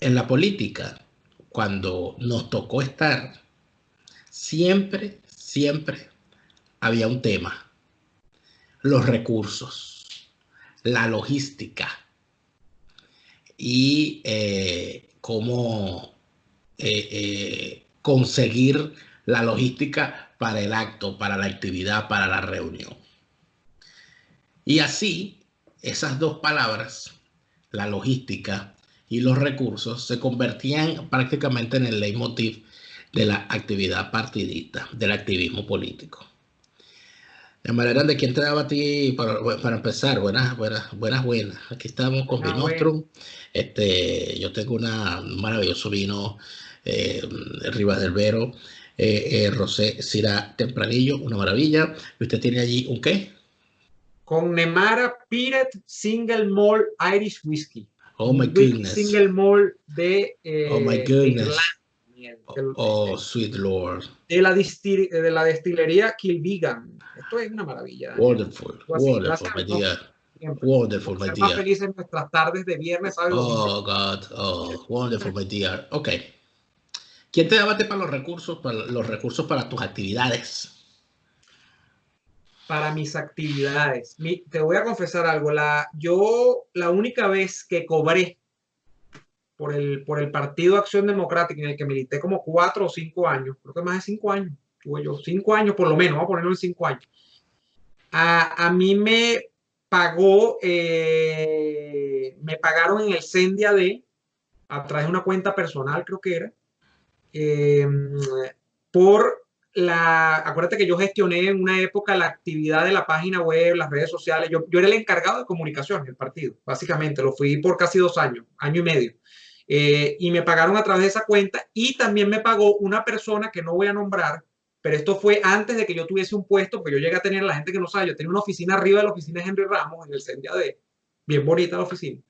en la política, cuando nos tocó estar, siempre había un tema: los recursos, la logística y cómo conseguir la logística para el acto, para la actividad, para la reunión. Y así, esas dos palabras, la logística y los recursos, se convertían prácticamente en el leitmotiv de la actividad partidista, del activismo político. De manera de quién te daba a ti para empezar, buenas. Aquí estamos con Ah, bueno. Vinostrum. Yo tengo un maravilloso vino, eh, Rivas del Vero, Rosé Syrah Tempranillo, una maravilla. Y usted tiene allí un ¿qué? Connemara Peated Single Malt Irish Whiskey. Oh my Un whisky goodness. single malt Oh my de Irlanda, goodness. del- Oh, sweet Lord. de la destilería Kilbegan. Esto es una maravilla, Daniel. Wonderful, Algo así. wonderful, Gracias a my Dios, dear. siempre. Wonderful, Por my ser más dear. felices en nuestras tardes de viernes, sábado y domingo. Oh, God. Oh, wonderful, my dear. Ok. ¿Quién te daba para los recursos para tus actividades? Para mis actividades. Te voy a confesar algo. Yo la única vez que cobré por el Partido Acción Democrática, en el que milité como 4 o 5 años, creo que más de 5 años, tuve yo, 5 años por lo menos, vamos a ponerlo en 5 años. A mí me pagaron en el Sendia a través de una cuenta personal, creo que era, eh, por acuérdate que yo gestioné en una época la actividad de la página web, las redes sociales. Yo era el encargado de comunicación del partido, básicamente. Lo fui por casi 2 años, año y medio. Y me pagaron a través de esa cuenta, y también me pagó una persona que no voy a nombrar, pero esto fue antes de que yo tuviese un puesto, porque yo llegué a tener, la gente que no sabe, yo tenía una oficina arriba de la oficina de Henry Ramos, en el Sendia D, bien bonita la oficina.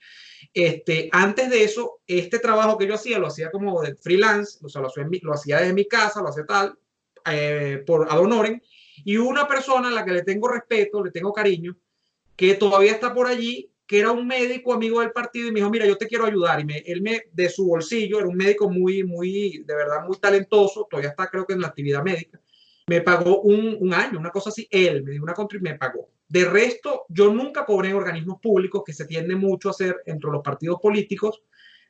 Antes de eso, este trabajo que yo hacía, lo hacía como de freelance, o sea, lo hacía desde mi casa, lo hacía tal, por ad honorem, y una persona a la que le tengo respeto, le tengo cariño, que todavía está por allí, que era un médico amigo del partido, y me dijo: mira, yo te quiero ayudar, y de su bolsillo, era un médico de verdad, muy talentoso, todavía está creo que en la actividad médica, me pagó un año, una cosa así. Él me dio una contra y me pagó. De resto, yo nunca cobré en organismos públicos, que se tiende mucho a hacer entre los partidos políticos.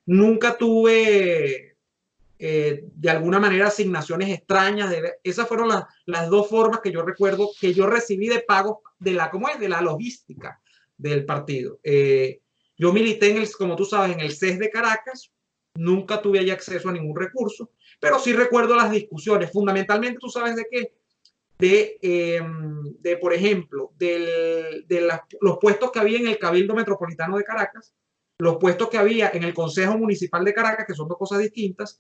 Nunca tuve, de alguna manera, asignaciones extrañas. Esas fueron las dos formas que yo recuerdo que yo recibí de pagos ¿cómo es? De la logística del partido. Yo milité, como tú sabes, en el CES de Caracas. Nunca tuve ahí acceso a ningún recurso, pero sí recuerdo las discusiones. Fundamentalmente, ¿tú sabes de qué? Por ejemplo, los puestos que había en el Cabildo Metropolitano de Caracas, los puestos que había en el Consejo Municipal de Caracas, que son dos cosas distintas,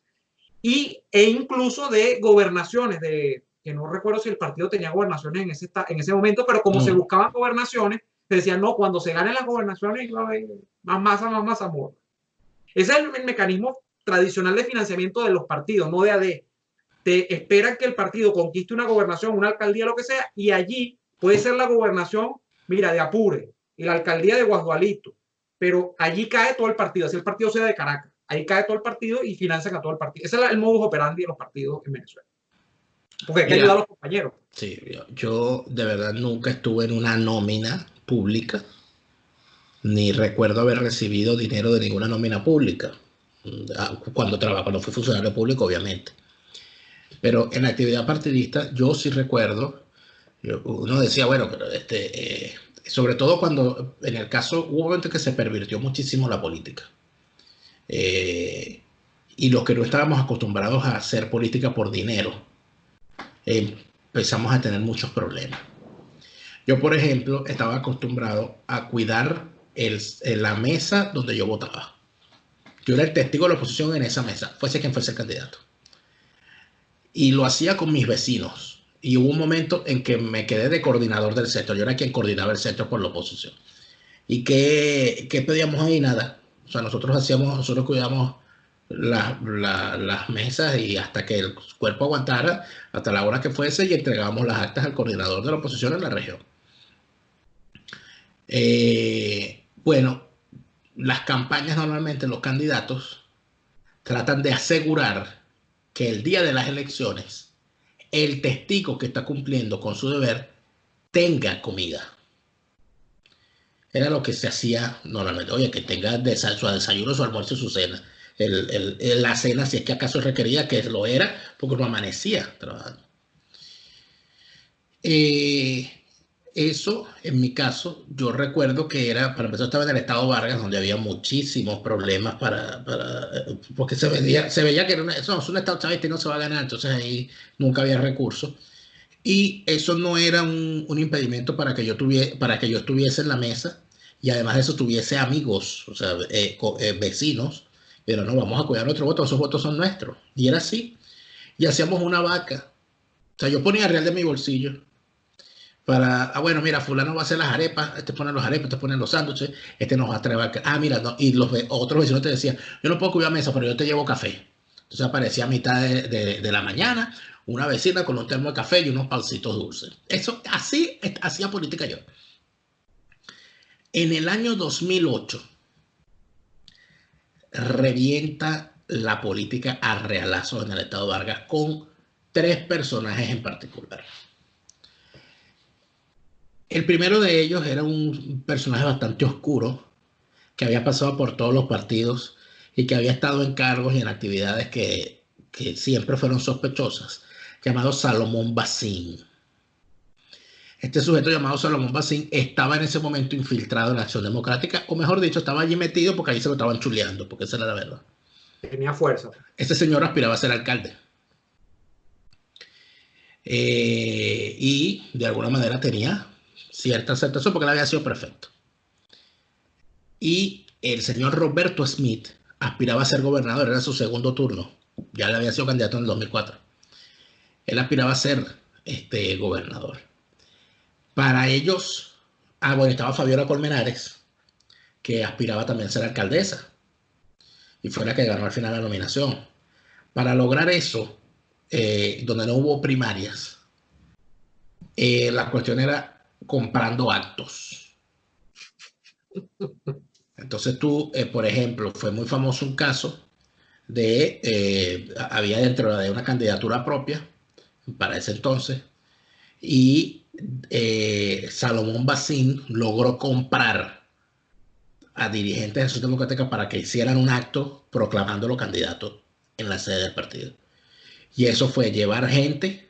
e incluso de gobernaciones, que no recuerdo si el partido tenía gobernaciones en ese momento, pero como se No. buscaban gobernaciones, se decían: no, cuando se ganen las gobernaciones va a haber más masa, amor. Ese es el mecanismo tradicional de financiamiento de los partidos, no de AD. Te esperan que el partido conquiste una gobernación, una alcaldía, lo que sea, y allí puede ser la gobernación, mira, de Apure, y la alcaldía de Guasdualito, pero allí cae todo el partido, así el partido sea de Caracas, ahí cae todo el partido y financian a todo el partido. Ese es el modus operandi de los partidos en Venezuela, porque hay que ayudar a Mira, los compañeros. sí, yo de verdad nunca estuve en una nómina pública, ni recuerdo haber recibido dinero de ninguna nómina pública. Cuando fui funcionario público, obviamente. Pero en la actividad partidista, yo sí recuerdo, uno decía, bueno, pero sobre todo cuando en el caso, hubo un momento que se pervirtió muchísimo la política. Eh, y los que no estábamos acostumbrados a hacer política por dinero, empezamos a tener muchos problemas. Yo, por ejemplo, estaba acostumbrado a cuidar la mesa donde yo votaba. Yo era el testigo de la oposición en esa mesa, fuese quien fuese el candidato. Y lo hacía con mis vecinos. Y hubo un momento en que me quedé de coordinador del sector. Yo era quien coordinaba el sector por la oposición. ¿Y qué pedíamos ahí? Nada. O sea, nosotros cuidamos las mesas y hasta que el cuerpo aguantara, hasta la hora que fuese, y entregábamos las actas al coordinador de la oposición en la región. Bueno, las campañas normalmente, los candidatos, tratan de asegurar que el día de las elecciones el testigo que está cumpliendo con su deber tenga comida. Era lo que se hacía normalmente. Oye, que tenga su desayuno, su almuerzo y su cena. La cena, si es que acaso requería, que lo era, porque no amanecía trabajando. Eso, en mi caso, yo recuerdo que era, para empezar, estaba en el estado Vargas, donde había muchísimos problemas porque se veía que era es un estado chavista y no se va a ganar, entonces ahí nunca había recursos. Y eso no era un impedimento para que yo estuviese en la mesa y además de eso tuviese amigos, o sea, vecinos, pero no, vamos a cuidar nuestro voto, esos votos son nuestros. Y era así. Y hacíamos una vaca. O sea, yo ponía real de mi bolsillo bueno, mira, fulano va a hacer las arepas, este pone los arepas, este pone los sándwiches, este nos va a traer, mira, no, y los otros vecinos te decían, yo no puedo cuidar mesa, pero yo te llevo café. Entonces aparecía a mitad de la mañana una vecina con un termo de café y unos pancitos dulces. Eso, así hacía política yo. En el año 2008 revienta la política a realazos en el estado Vargas con 3 personajes en particular. El primero de ellos era un personaje bastante oscuro que había pasado por todos los partidos y que había estado en cargos y en actividades que siempre fueron sospechosas, llamado Salomón Basín. Este sujeto llamado Salomón Basín estaba en ese momento infiltrado en la Acción Democrática, o mejor dicho, estaba allí metido porque ahí se lo estaban chuleando, porque esa era la verdad. Tenía fuerza. Este señor aspiraba a ser alcalde. Y de alguna manera tenía cierta aceptación porque él había sido prefecto. Y el señor Roberto Smith aspiraba a ser gobernador, era su segundo turno. Ya le había sido candidato en el 2004. Él aspiraba a ser gobernador. Para ellos, bueno, estaba Fabiola Colmenares, que aspiraba también a ser alcaldesa. Y fue la que ganó al final la nominación. Para lograr eso, donde no hubo primarias, la cuestión era comprando actos. Entonces tú, por ejemplo, fue muy famoso un caso había dentro de una candidatura propia para ese entonces, y Salomón Basín logró comprar a dirigentes de la Sociedad Democrática para que hicieran un acto proclamándolo candidato en la sede del partido. Y eso fue llevar gente,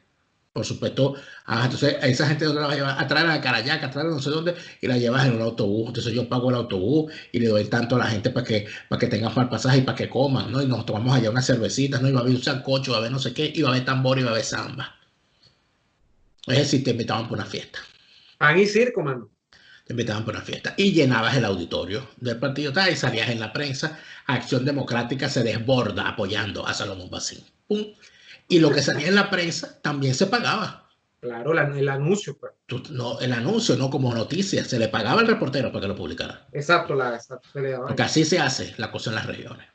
por supuesto, entonces a esa gente donde la vas a llevar, a traer a Carayaca, a traer a no sé dónde, y la llevas en un autobús. Entonces yo pago el autobús y le doy tanto a la gente para que tengan para el pasaje y para que coman, ¿no? Y nos tomamos allá unas cervecitas, ¿no? Y va a haber un sancocho, va a haber no sé qué, y va a haber tambor y va a haber samba. Es decir, te invitaban por una fiesta. Pan y circo, mano. Te invitaban por una fiesta y llenabas el auditorio del partido y salías en la prensa. Acción Democrática se desborda apoyando a Salomón Basín. ¡Pum! Y lo que salía en la prensa también se pagaba. Claro, el anuncio. Pues. No, el anuncio, no como noticia. Se le pagaba al reportero para que lo publicara. Exacto, porque así se hace la cosa en las regiones.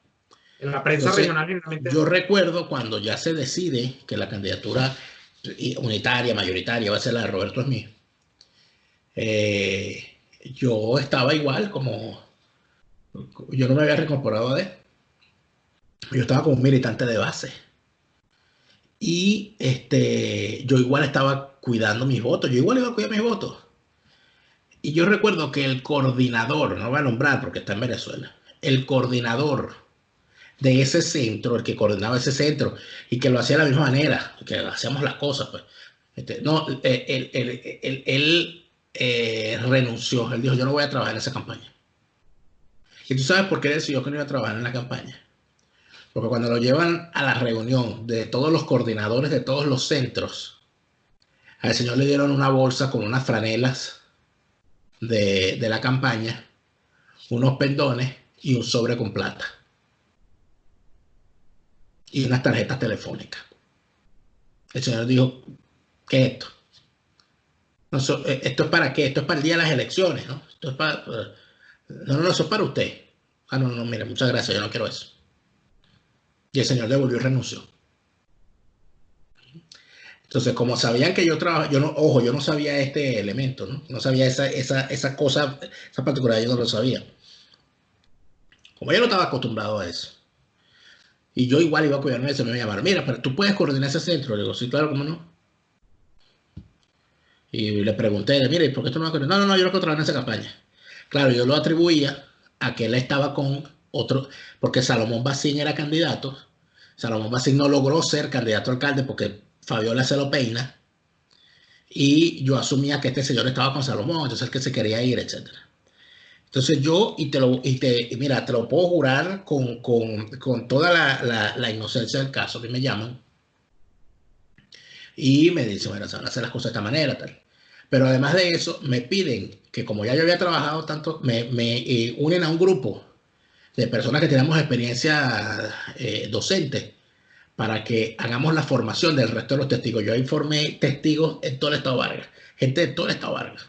En la prensa regional generalmente. Yo recuerdo cuando ya se decide que la candidatura unitaria, mayoritaria, va a ser la de Roberto Smith. Yo estaba igual como... Yo no me había reincorporado a él. Yo estaba como un militante de base. Y yo igual estaba cuidando mis votos. Yo igual iba a cuidar mis votos. Y yo recuerdo que el coordinador, no voy a nombrar porque está en Venezuela, el coordinador de ese centro, el que coordinaba ese centro y que lo hacía de la misma manera, que hacíamos las cosas, pues. Él renunció. Él dijo, yo no voy a trabajar en esa campaña. ¿Y tú sabes por qué decidió que no iba a trabajar en la campaña? Porque cuando lo llevan a la reunión de todos los coordinadores de todos los centros, al señor le dieron una bolsa con unas franelas de la campaña, unos pendones y un sobre con plata. Y unas tarjetas telefónicas. El señor dijo, ¿qué es esto? No, ¿esto es para qué? Esto es para el día de las elecciones, ¿no? Esto es para... No, eso es para usted. No, mira, muchas gracias, yo no quiero eso. Y el señor devolvió y renunció. Entonces, como sabían que yo trabajaba, yo no sabía este elemento, ¿no? No sabía esa cosa, esa particularidad, yo no lo sabía. Como yo no estaba acostumbrado a eso. Y yo igual iba a cuidarme de eso, me llamaron, mira, pero tú puedes coordinar ese centro. Le digo, sí, claro, ¿cómo no? Y le pregunté, mire, ¿y por qué tú no vas a coordinar? No, no, no, yo no quiero trabajar en esa campaña. Claro, yo lo atribuía a que él estaba con otro, porque Salomón Bacín era candidato. Salomón Bacín no logró ser candidato a alcalde porque Fabiola se lo peina. Y yo asumía que este señor estaba con Salomón, entonces el que se quería ir, etcétera. Entonces yo, mira, te lo puedo jurar con toda la inocencia del caso, que me llaman y me dicen, bueno, se van a hacer las cosas de esta manera, tal. Pero además de eso, me piden que como ya yo había trabajado tanto, me unen a un grupo de personas que tenemos experiencia docente para que hagamos la formación del resto de los testigos. Yo informé testigos en todo el estado de Vargas, gente de todo el estado de Vargas.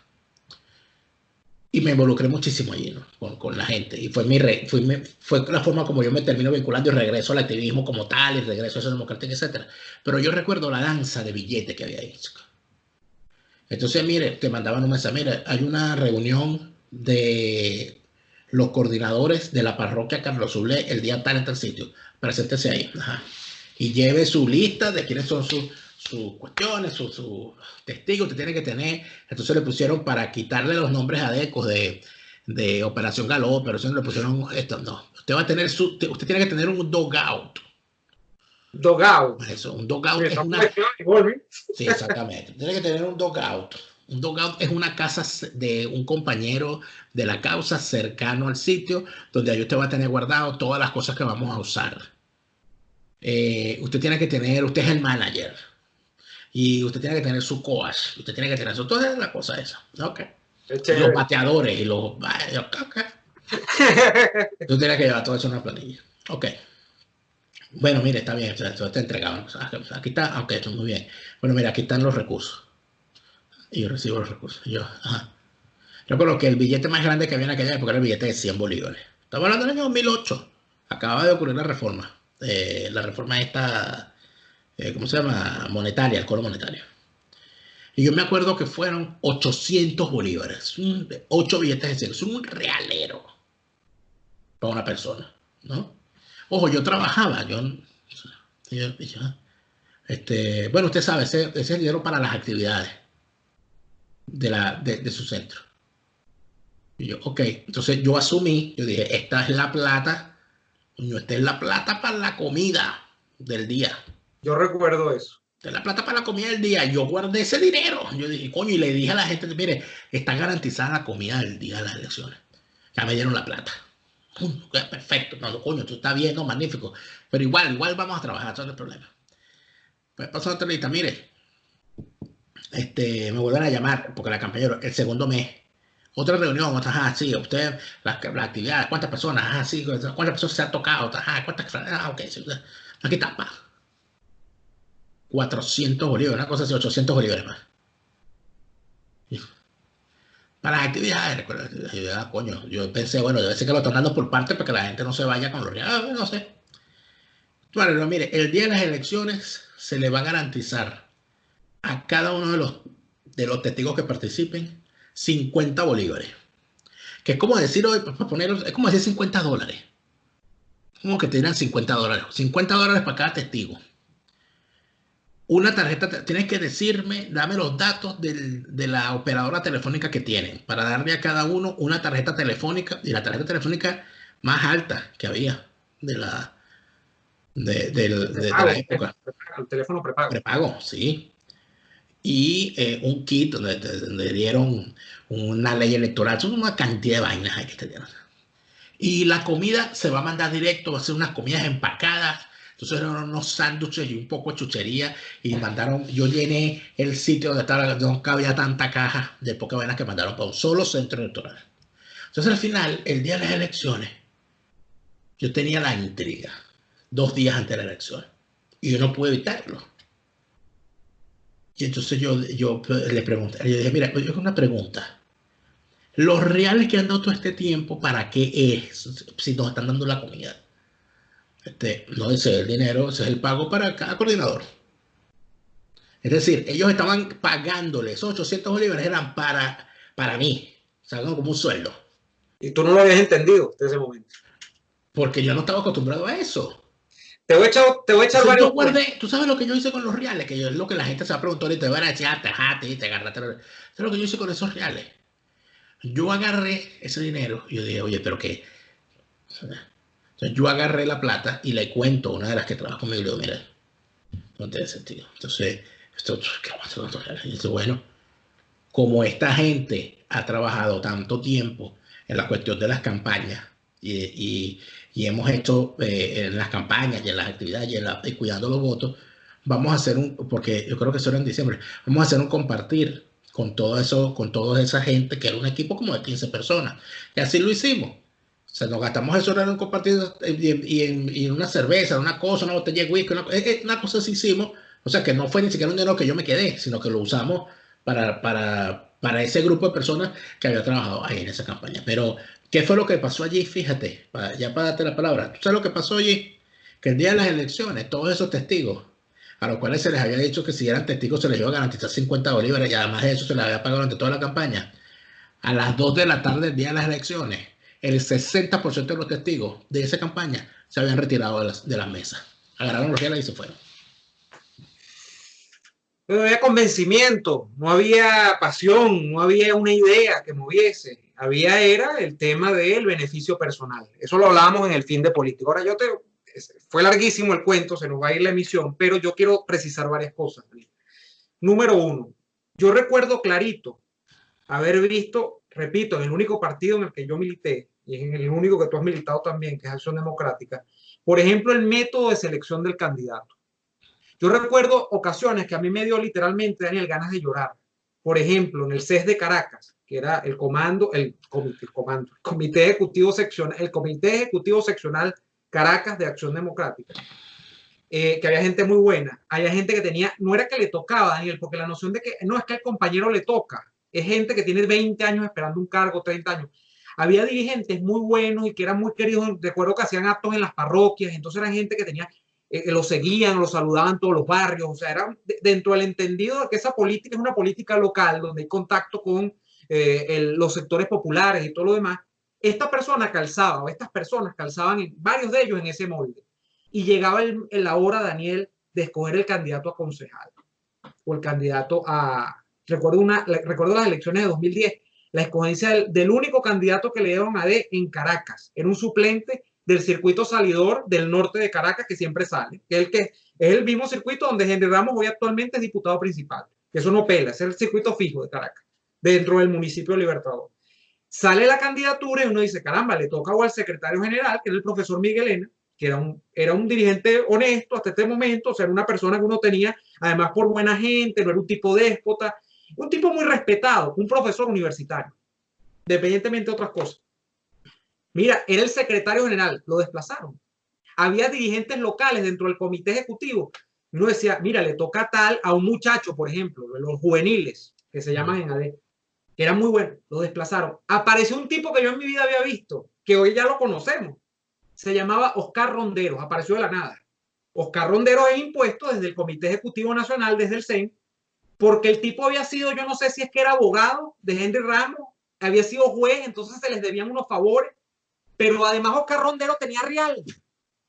Y me involucré muchísimo allí, ¿no? con la gente. Y fue la forma como yo me termino vinculando y regreso al activismo como tal, y regreso a esa democrática, etc. Pero yo recuerdo la danza de billetes que había ahí. Entonces, mire, te mandaban un mensaje, mire, hay una reunión de los coordinadores de la parroquia Carlos Zulé el día tal en tal sitio. Preséntese ahí. Ajá. Y lleve su lista de quiénes son sus cuestiones, sus testigos que tiene que tener. Entonces le pusieron para quitarle los nombres adecos de Operación Galó, Operación, le pusieron esto. No, usted va a tener usted tiene que tener un dogout. Dogout. Eso, un dogout es una. Sí, exactamente. Tiene que tener un dogout. Un dogout es una casa de un compañero de la causa cercano al sitio donde ahí usted va a tener guardado todas las cosas que vamos a usar. Usted tiene que tener, usted es el manager y usted tiene que tener su coach, usted tiene que tener eso, toda la cosa esa, ¿ok? Los bateadores y los, okay. Tú tienes que llevar todo eso en una planilla, ok. Bueno, mire, está bien, esto está entregado, aquí está, ok, esto muy bien. Bueno, mira, aquí están los recursos y yo recibo los recursos. Yo, ajá. Recuerdo que el billete más grande que había en aquella época era el billete de 100 bolívares. Estamos hablando del año 2008. Acababa de ocurrir la reforma. La reforma esta, ¿cómo se llama? Monetaria, el coro monetario. Y yo me acuerdo que fueron 800 bolívares. 8 billetes de 100. Es un realero para una persona, ¿no? Ojo, yo trabajaba. Bueno, usted sabe, ese es el dinero para las actividades de su centro. Y yo, ok, entonces yo asumí, yo dije, esta es la plata, esta es la plata para la comida del día. Yo recuerdo eso. Esta es la plata para la comida del día. Yo guardé ese dinero. Yo dije, coño, y le dije a la gente, mire, está garantizada la comida del día de las elecciones. Ya me dieron la plata. Perfecto, no, coño, tú estás bien, no, magnífico. Pero igual vamos a trabajar, eso no es el problema. Pues pasó otra lista, mire, me vuelven a llamar, porque la campaña, el segundo mes. Otra reunión, sí, usted, las actividades, ¿cuántas personas? Sí, ¿cuántas personas se han tocado? Ok, sí, aquí está, pa. 400 bolívares, una cosa así, 800 bolívares más. Para las actividades, coño, yo pensé, bueno, debe ser que lo están dando por parte para que la gente no se vaya con los reales, no sé. Bueno, mire, el día de las elecciones se le va a garantizar a cada uno de los testigos que participen 50 bolívares. Que es como decir hoy, para ponerlo, es como decir $50. Como que te dirán $50. $50 para cada testigo. Una tarjeta, tienes que decirme, dame los datos de la operadora telefónica que tienen para darle a cada uno una tarjeta telefónica y la tarjeta telefónica más alta que había de la época. El teléfono prepago. Prepago, sí. Y un kit donde dieron una ley electoral. Son una cantidad de vainas ahí que te dieron. Y la comida se va a mandar directo, va a ser unas comidas empacadas. Entonces eran unos sándwiches y un poco de chuchería. Y mandaron, yo llené el sitio donde estaba, no cabía tanta caja de poca vainas que mandaron para un solo centro electoral. Entonces al final, el día de las elecciones, yo tenía la intriga 2 días antes de la elección. Y yo no pude evitarlo. Y entonces yo le pregunté, yo dije, mira, yo tengo una pregunta. Los reales que han dado todo este tiempo, ¿para qué es? Si nos están dando la comida. No, ese es el dinero, ese es el pago para cada coordinador. Es decir, ellos estaban pagándole, esos 800 bolívares eran para mí, o sea, como un sueldo. Y tú no lo habías entendido desde ese momento. Porque yo no estaba acostumbrado a eso. te voy a echar varios cuentos. Tú sabes lo que yo hice con los reales, que es lo que la gente se va a preguntar y te van a decir, te agarraste. ¿Sabes lo que yo hice con esos reales? Yo agarré ese dinero y yo dije, oye, pero qué. Entonces yo agarré la plata y le cuento a una de las que trabaja conmigo y le digo, mira, no tiene sentido. Entonces, ¿qué vamos a hacer con estos reales? Y dice, bueno, como esta gente ha trabajado tanto tiempo en la cuestión de las campañas y hemos hecho en las campañas y en las actividades y cuidando los votos, vamos a hacer porque yo creo que eso era en diciembre, vamos a hacer un compartir con todo eso, con toda esa gente, que era un equipo como de 15 personas. Y así lo hicimos. O sea, nos gastamos eso en un compartido y en una cerveza, una cosa, una botella de whisky, una cosa así hicimos. O sea, que no fue ni siquiera un dinero que yo me quedé, sino que lo usamos para ese grupo de personas que había trabajado ahí en esa campaña. Pero, ¿qué fue lo que pasó allí? Fíjate, ya para darte la palabra. ¿Tú sabes lo que pasó allí? Que el día de las elecciones, todos esos testigos, a los cuales se les había dicho que si eran testigos se les iba a garantizar 50 bolívares y además de eso se les había pagado durante toda la campaña, a las 2 de la tarde del día de las elecciones, el 60% de los testigos de esa campaña se habían retirado de las mesas. Agarraron los reales y se fueron. No había convencimiento, no había pasión, no había una idea que moviese. Era el tema del beneficio personal. Eso lo hablábamos en el fin de político. Ahora fue larguísimo el cuento, se nos va a ir la emisión, pero yo quiero precisar varias cosas. Número uno, yo recuerdo clarito haber visto, repito, en el único partido en el que yo milité, y en el único que tú has militado también, que es Acción Democrática, por ejemplo, el método de selección del candidato. Yo recuerdo ocasiones que a mí me dio literalmente, Daniel, ganas de llorar. Por ejemplo, en el CES de Caracas, que era el Comité Ejecutivo Seccional Caracas de Acción Democrática, que había gente muy buena, había gente que tenía, no era que le tocaba, Daniel, porque la noción de que no es que al compañero le toca, es gente que tiene 20 años esperando un cargo, 30 años. Había dirigentes muy buenos y que eran muy queridos, recuerdo que hacían actos en las parroquias, entonces eran gente que tenía lo seguían, lo saludaban todos los barrios, o sea, era dentro del entendido de que esa política es una política local, donde hay contacto con los sectores populares y todo lo demás. Esta persona calzaba, o estas personas calzaban, varios de ellos en ese molde. Y llegaba la hora, Daniel, de escoger el candidato a concejal, o el candidato a... Recuerdo las elecciones de 2010, la escogencia del único candidato que le dieron a D en Caracas. Era un suplente del circuito salidor del norte de Caracas que siempre sale, que es el mismo circuito donde Henry Ramos hoy actualmente es diputado principal. Eso no pela, es el circuito fijo de Caracas, dentro del municipio Libertador. Sale la candidatura y uno dice, caramba, le toca o al secretario general, que era el profesor Miguel Ena, que era un dirigente honesto hasta este momento, o sea, era una persona que uno tenía, además por buena gente, no era un tipo déspota, un tipo muy respetado, un profesor universitario, independientemente de otras cosas. Mira, era el secretario general, lo desplazaron. Había dirigentes locales dentro del comité ejecutivo. Uno decía, mira, le toca tal a un muchacho, por ejemplo, de los juveniles, que se llaman en AD, que era muy bueno, lo desplazaron. Apareció un tipo que yo en mi vida había visto, que hoy ya lo conocemos. Se llamaba Oscar Ronderos, apareció de la nada. Oscar Ronderos es impuesto desde el Comité Ejecutivo Nacional, desde el CEN, porque el tipo había sido, yo no sé si es que era abogado de Henry Ramos, había sido juez, entonces se les debían unos favores, pero además Oscar Rondero tenía real.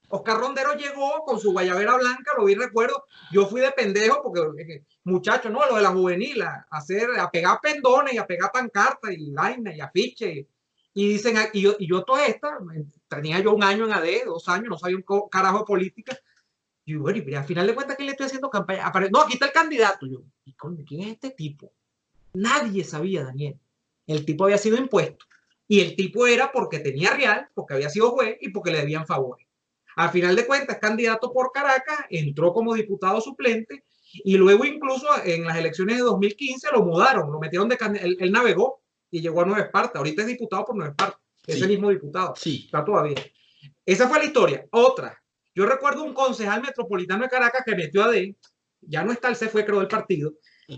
Oscar Rondero llegó con su guayabera blanca, lo vi, recuerdo, yo fui de pendejo porque, muchachos, no, lo de la juvenil, a pegar pendones y a pegar pancartas y vaina y afiche. Y dicen, y yo toda esta, tenía yo un año en AD, 2 años, no sabía un carajo de política. Y bueno, y al final de cuentas, ¿quién le estoy haciendo campaña? No, aquí está el candidato. Yo, ¿y quién es este tipo? Nadie sabía, Daniel. El tipo había sido impuesto. Y el tipo era porque tenía real, porque había sido juez y porque le debían favores. Al final de cuentas, candidato por Caracas, entró como diputado suplente y luego incluso en las elecciones de 2015 lo mudaron, lo metieron él navegó y llegó a Nueva Esparta. Ahorita es diputado por Nueva Esparta, sí. Ese mismo diputado. Sí. Está todavía. Esa fue la historia. Otra. Yo recuerdo un concejal metropolitano de Caracas que metió a D, ya no está, él se fue, creo, del partido,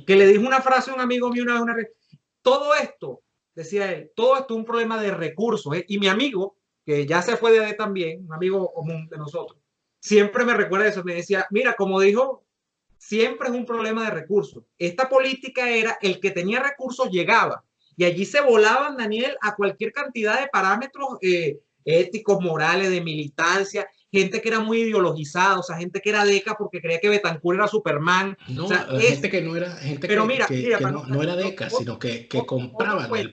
que le dijo una frase a un amigo mío una vez, todo esto, decía él, todo esto es un problema de recursos, ¿eh? Y mi amigo, que ya se fue de AD también, un amigo común de nosotros, siempre me recuerda eso, me decía, mira, como dijo, siempre es un problema de recursos. Esta política era el que tenía recursos llegaba, y allí se volaban, Daniel, a cualquier cantidad de parámetros éticos, morales, de militancia, gente que era muy ideologizada, o sea, gente que era deca porque creía que Betancur era Superman. No, O sea, gente que no era, gente pero mira, que para no era deca, sino que otro compraban el cuento,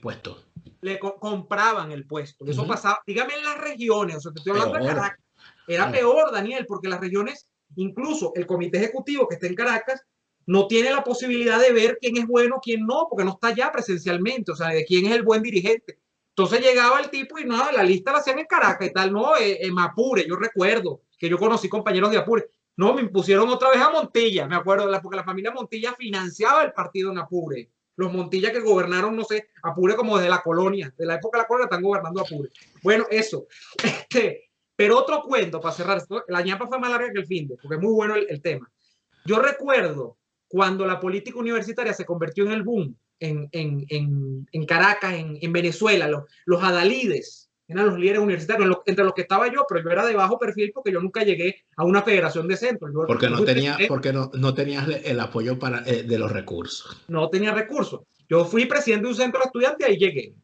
puesto. compraban el puesto. Eso pasaba, dígame en las regiones, o sea, te estoy hablando de Peor. Caracas, era No, peor, Daniel, porque las regiones, incluso el comité ejecutivo que está en Caracas, no tiene la posibilidad de ver quién es bueno, quién no, porque no está allá presencialmente, o sea, de quién es el buen dirigente. Entonces llegaba el tipo y no, la lista la hacían en Caracas y tal, no, en Apure, yo recuerdo que yo conocí compañeros de Apure, no, me impusieron otra vez a Montilla, me acuerdo, porque la familia Montilla financiaba el partido en Apure. Los Montilla que gobernaron, no sé, Apure como desde la colonia, de la época de la colonia están gobernando Apure. Bueno, eso. Pero otro cuento para cerrar, la ñapa fue más larga que el fin de, porque es muy bueno el tema. Yo recuerdo cuando la política universitaria se convirtió en el boom en Caracas, en Venezuela, los adalides eran los líderes universitarios, entre los que estaba yo, pero yo era de bajo perfil porque yo nunca llegué a una federación de centro. porque no tenías el apoyo de los recursos. No tenía recursos. Yo fui presidente de un centro de estudiantes y ahí llegué.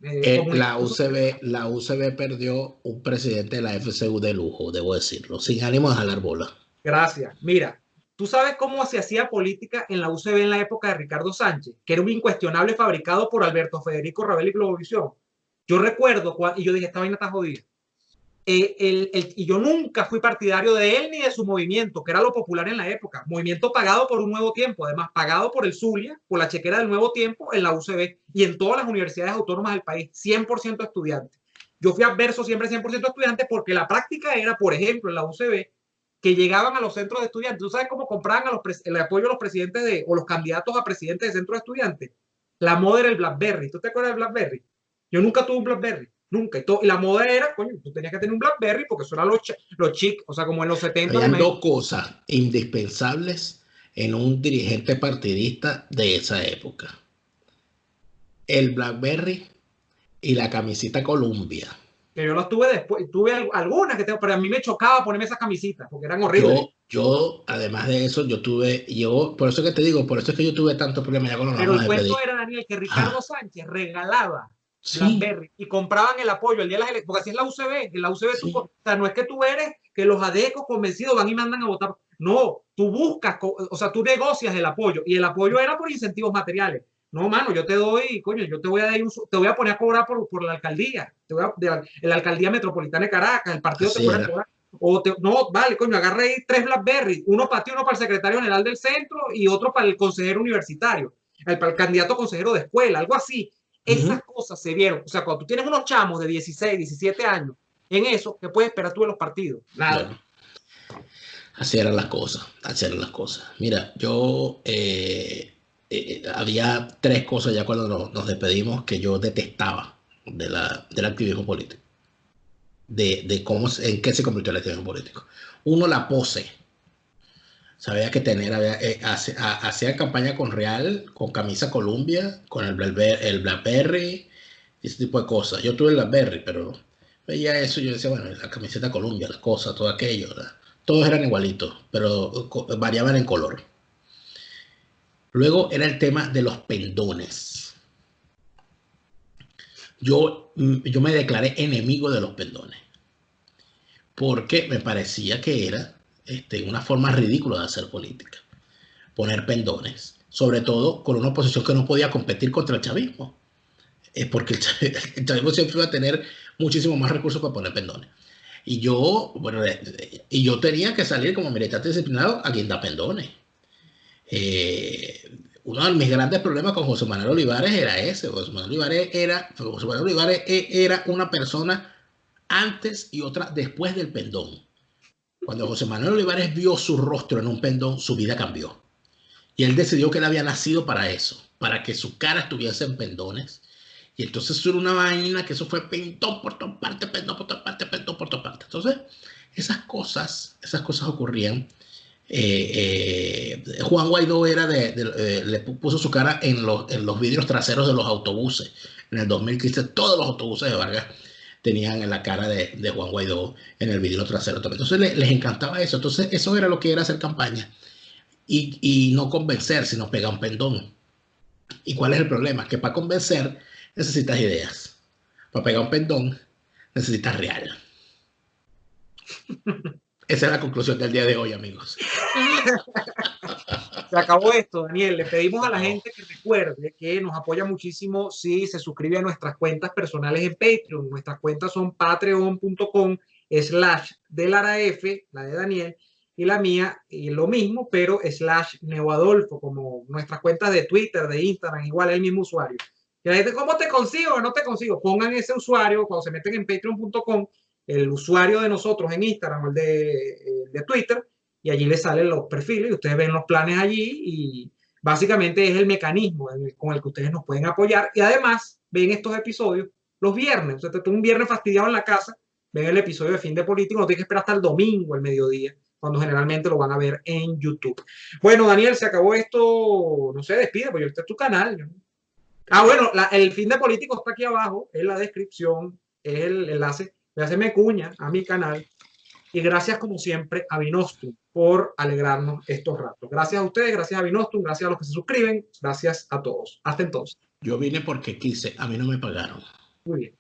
La UCB perdió un presidente de la FCU de lujo, debo decirlo, sin ánimo de jalar bola. Gracias. Mira, ¿tú sabes cómo se hacía política en la UCB en la época de Ricardo Sánchez? Que era un incuestionable fabricado por Alberto Federico Ravel y Globovisión. Yo recuerdo, y yo dije, esta vaina está jodida. Y yo nunca fui partidario de él ni de su movimiento, que era lo popular en la época. Movimiento pagado por un nuevo tiempo, además pagado por el Zulia, por la chequera del nuevo tiempo en la UCB y en todas las universidades autónomas del país, 100% estudiantes. Yo fui adverso siempre 100% estudiantes porque la práctica era, por ejemplo, en la UCB, que llegaban a los centros de estudiantes. ¿Tú sabes cómo compraban el apoyo de los presidentes o los candidatos a presidentes de centros de estudiantes? La moda era el BlackBerry. ¿Tú te acuerdas del BlackBerry? Yo nunca tuve un BlackBerry. Nunca. Y la moda era, coño, tú tenías que tener un BlackBerry porque eso era los chic, o sea, como en los 70. Habían dos cosas indispensables en un dirigente partidista de esa época: el BlackBerry y la camisita Columbia. Que yo las tuve después, tuve algunas que tengo, pero a mí me chocaba ponerme esas camisetas porque eran horribles. Además de eso, por eso que te digo, por eso es que yo tuve tantos problemas ya cuando nos Pero vamos el a cuento despedir. era, Daniel, que Ricardo Sánchez regalaba Sí, BlackBerry y compraban el apoyo el día de las elecciones, porque así es la UCB. En la UCB sí. o sea, no es que tú eres que los adecos convencidos van y mandan a votar. No, tú buscas, o sea, tú negocias el apoyo y el apoyo era por incentivos materiales. No, mano, yo te doy, coño, yo te voy a dar te voy a poner a cobrar por la alcaldía, la alcaldía metropolitana de Caracas, el partido te Así pone a era. cobrar. No, vale, coño, agarra ahí 3 BlackBerry, uno para ti, uno para el secretario general del centro y otro para el consejero universitario, para el candidato a consejero de escuela, algo así. Esas cosas se vieron. O sea, cuando tú tienes unos chamos de 16, 17 años, en eso, ¿qué puedes esperar tú de los partidos? Nada. Bueno, así eran las cosas, así eran las cosas. Mira, había tres cosas ya cuando nos despedimos que yo detestaba del activismo político, en qué se convirtió el activismo político. Uno, la pose. Sabía que hacía campaña con Real, con camisa Columbia, con el Blackberry, ese tipo de cosas. Yo tuve el Blackberry, pero veía eso y yo decía, bueno, la camiseta Columbia, las cosas, todo aquello, ¿verdad? Todos eran igualitos, pero variaban en color. Luego era el tema de los pendones. Yo me declaré enemigo de los pendones, porque me parecía que era una forma ridícula de hacer política, poner pendones, sobre todo con una oposición que no podía competir contra el chavismo, porque el chavismo siempre iba a tener muchísimo más recursos para poner pendones. Y yo tenía que salir como militante disciplinado a quien da pendones. Uno de mis grandes problemas con José Manuel Olivares era ese. José Manuel Olivares era una persona antes y otra después del pendón. Cuando José Manuel Olivares vio su rostro en un pendón, su vida cambió. Y él decidió que él había nacido para eso, para que su cara estuviese en pendones. Y entonces eso era una vaina que eso fue pendón por todas partes, pendón por todas partes, pendón por todas partes. Entonces, esas cosas ocurrían. Juan Guaidó le puso su cara en los vidrios traseros de los autobuses. En el 2015 todos los autobuses de Vargas tenían en la cara de Juan Guaidó en el vidrio trasero. Entonces les encantaba eso. Entonces eso era lo que era hacer campaña. Y no convencer, sino pegar un pendón. ¿Y cuál es el problema? Que para convencer necesitas ideas. Para pegar un pendón necesitas real. Esa es la conclusión del día de hoy, amigos. Se acabó esto, Daniel. Le pedimos a la No. gente que recuerde que nos apoya muchísimo si se suscribe a nuestras cuentas personales en Patreon. Nuestras cuentas son patreon.com/delaraf, la de Daniel, y la mía, y lo mismo, pero /neoadolfo, como nuestras cuentas de Twitter, de Instagram, igual el mismo usuario. Y la gente, ¿cómo te consigo o no te consigo? Pongan ese usuario cuando se meten en patreon.com, el usuario de nosotros en Instagram o el de Twitter, y allí les salen los perfiles y ustedes ven los planes allí y básicamente es el mecanismo con el que ustedes nos pueden apoyar y además ven estos episodios los viernes. O sea, te un viernes fastidiado en la casa, ven el episodio de Fin de Político, no tienes que esperar hasta el domingo, el mediodía, cuando generalmente lo van a ver en YouTube. Bueno, Daniel, se acabó esto, no sé, despide, porque este es tu canal. Bueno, el Fin de Político está aquí abajo, en la descripción, es el enlace, me cuña a mi canal. Y gracias, como siempre, a Binostrum por alegrarnos estos ratos. Gracias a ustedes, gracias a Binostrum, gracias a los que se suscriben, gracias a todos. Hasta entonces. Yo vine porque quise, a mí no me pagaron. Muy bien.